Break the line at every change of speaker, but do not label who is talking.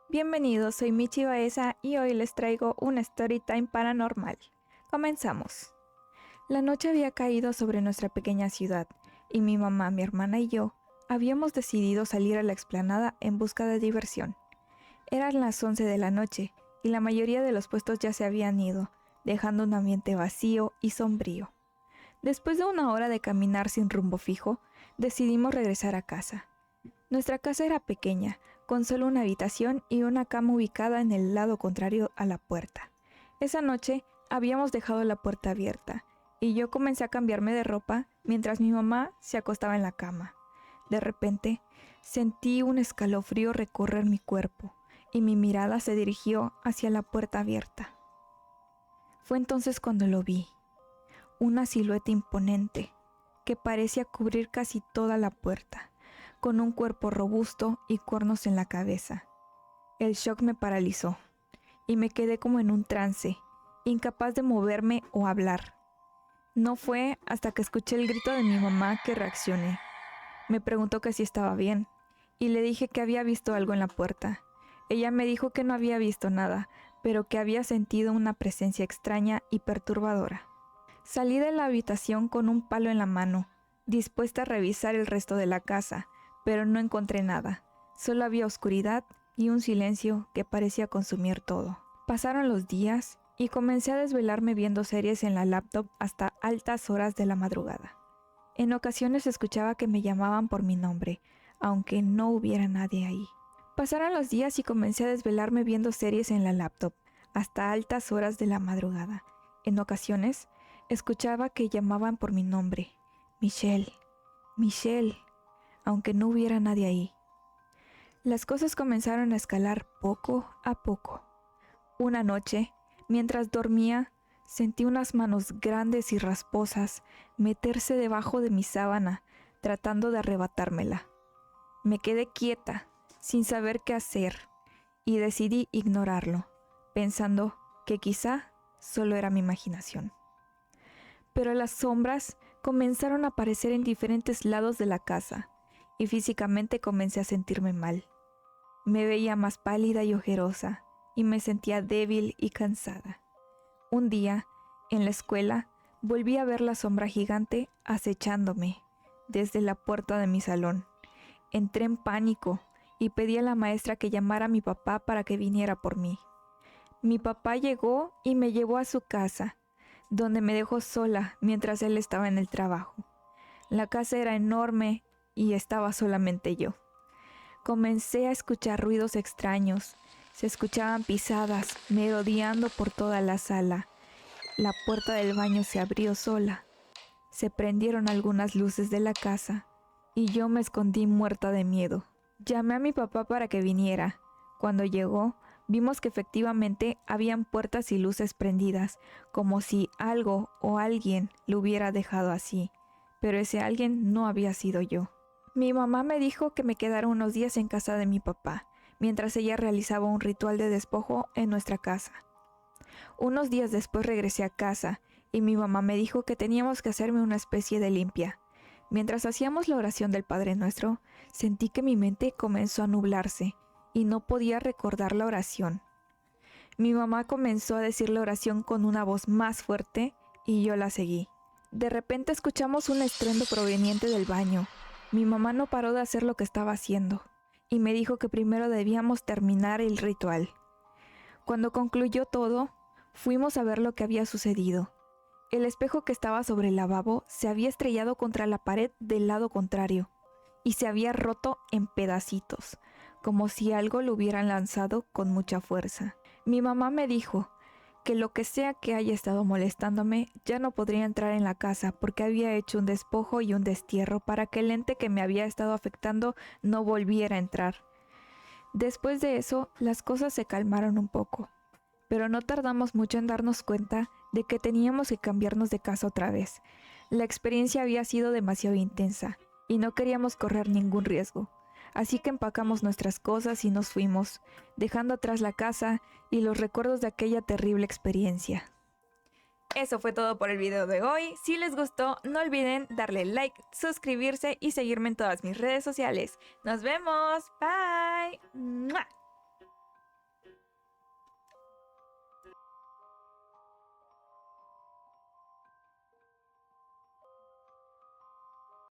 Bienvenidos, soy Michi Baeza y hoy les traigo un story time paranormal. Comenzamos. La noche había caído sobre nuestra pequeña ciudad y mi mamá, mi hermana y yo habíamos decidido salir a la explanada en busca de diversión. Eran las 11 de la noche y la mayoría de los puestos ya se habían ido, dejando un ambiente vacío y sombrío. Después de una hora de caminar sin rumbo fijo, decidimos regresar a casa. Nuestra casa era pequeña, con solo una habitación y una cama ubicada en el lado contrario a la puerta. Esa noche habíamos dejado la puerta abierta y yo comencé a cambiarme de ropa mientras mi mamá se acostaba en la cama. De repente, sentí un escalofrío recorrer mi cuerpo y mi mirada se dirigió hacia la puerta abierta. Fue entonces cuando lo vi, una silueta imponente que parecía cubrir casi toda la puerta, con un cuerpo robusto y cuernos en la cabeza. El shock me paralizó y me quedé como en un trance, incapaz de moverme o hablar. No fue hasta que escuché el grito de mi mamá que reaccioné. Me preguntó que si estaba bien y le dije que había visto algo en la puerta. Ella me dijo que no había visto nada, pero que había sentido una presencia extraña y perturbadora. Salí de la habitación con un palo en la mano, dispuesta a revisar el resto de la casa, pero no encontré nada. Solo había oscuridad y un silencio que parecía consumir todo. Pasaron los días y comencé a desvelarme viendo series en la laptop hasta altas horas de la madrugada. En ocasiones escuchaba que me llamaban por mi nombre, aunque no hubiera nadie ahí. Pasaron los días y comencé a desvelarme viendo series en la laptop hasta altas horas de la madrugada. En ocasiones escuchaba que llamaban por mi nombre, Michelle, Michelle, aunque no hubiera nadie ahí. Las cosas comenzaron a escalar poco a poco. Una noche, mientras dormía, sentí unas manos grandes y rasposas meterse debajo de mi sábana, tratando de arrebatármela. Me quedé quieta, sin saber qué hacer, y decidí ignorarlo, pensando que quizá solo era mi imaginación. Pero las sombras comenzaron a aparecer en diferentes lados de la casa, y físicamente comencé a sentirme mal. Me veía más pálida y ojerosa, y me sentía débil y cansada. Un día, en la escuela, volví a ver la sombra gigante acechándome desde la puerta de mi salón. Entré en pánico y pedí a la maestra que llamara a mi papá para que viniera por mí. Mi papá llegó y me llevó a su casa, donde me dejó sola mientras él estaba en el trabajo. La casa era enorme y estaba solamente yo. Comencé a escuchar ruidos extraños. Se escuchaban pisadas merodeando por toda la sala. La puerta del baño se abrió sola. Se prendieron algunas luces de la casa y yo me escondí muerta de miedo. Llamé a mi papá para que viniera. Cuando llegó, vimos que efectivamente habían puertas y luces prendidas, como si algo o alguien lo hubiera dejado así, pero ese alguien no había sido yo. Mi mamá me dijo que me quedara unos días en casa de mi papá, mientras ella realizaba un ritual de despojo en nuestra casa. Unos días después regresé a casa y mi mamá me dijo que teníamos que hacerme una especie de limpia. Mientras hacíamos la oración del Padre Nuestro, sentí que mi mente comenzó a nublarse y no podía recordar la oración. Mi mamá comenzó a decir la oración con una voz más fuerte y yo la seguí. De repente escuchamos un estruendo proveniente del baño. Mi mamá no paró de hacer lo que estaba haciendo y me dijo que primero debíamos terminar el ritual. Cuando concluyó todo, fuimos a ver lo que había sucedido. El espejo que estaba sobre el lavabo se había estrellado contra la pared del lado contrario y se había roto en pedacitos, como si algo lo hubieran lanzado con mucha fuerza. Mi mamá me dijo que lo que sea que haya estado molestándome ya no podría entrar en la casa porque había hecho un despojo y un destierro para que el ente que me había estado afectando no volviera a entrar. Después de eso, las cosas se calmaron un poco, pero no tardamos mucho en darnos cuenta de que teníamos que cambiarnos de casa otra vez. La experiencia había sido demasiado intensa y no queríamos correr ningún riesgo. Así que empacamos nuestras cosas y nos fuimos, dejando atrás la casa y los recuerdos de aquella terrible experiencia. Eso fue todo por el video de hoy. Si les gustó, no olviden darle like, suscribirse y seguirme en todas mis redes sociales. ¡Nos vemos! ¡Bye! ¡Mua!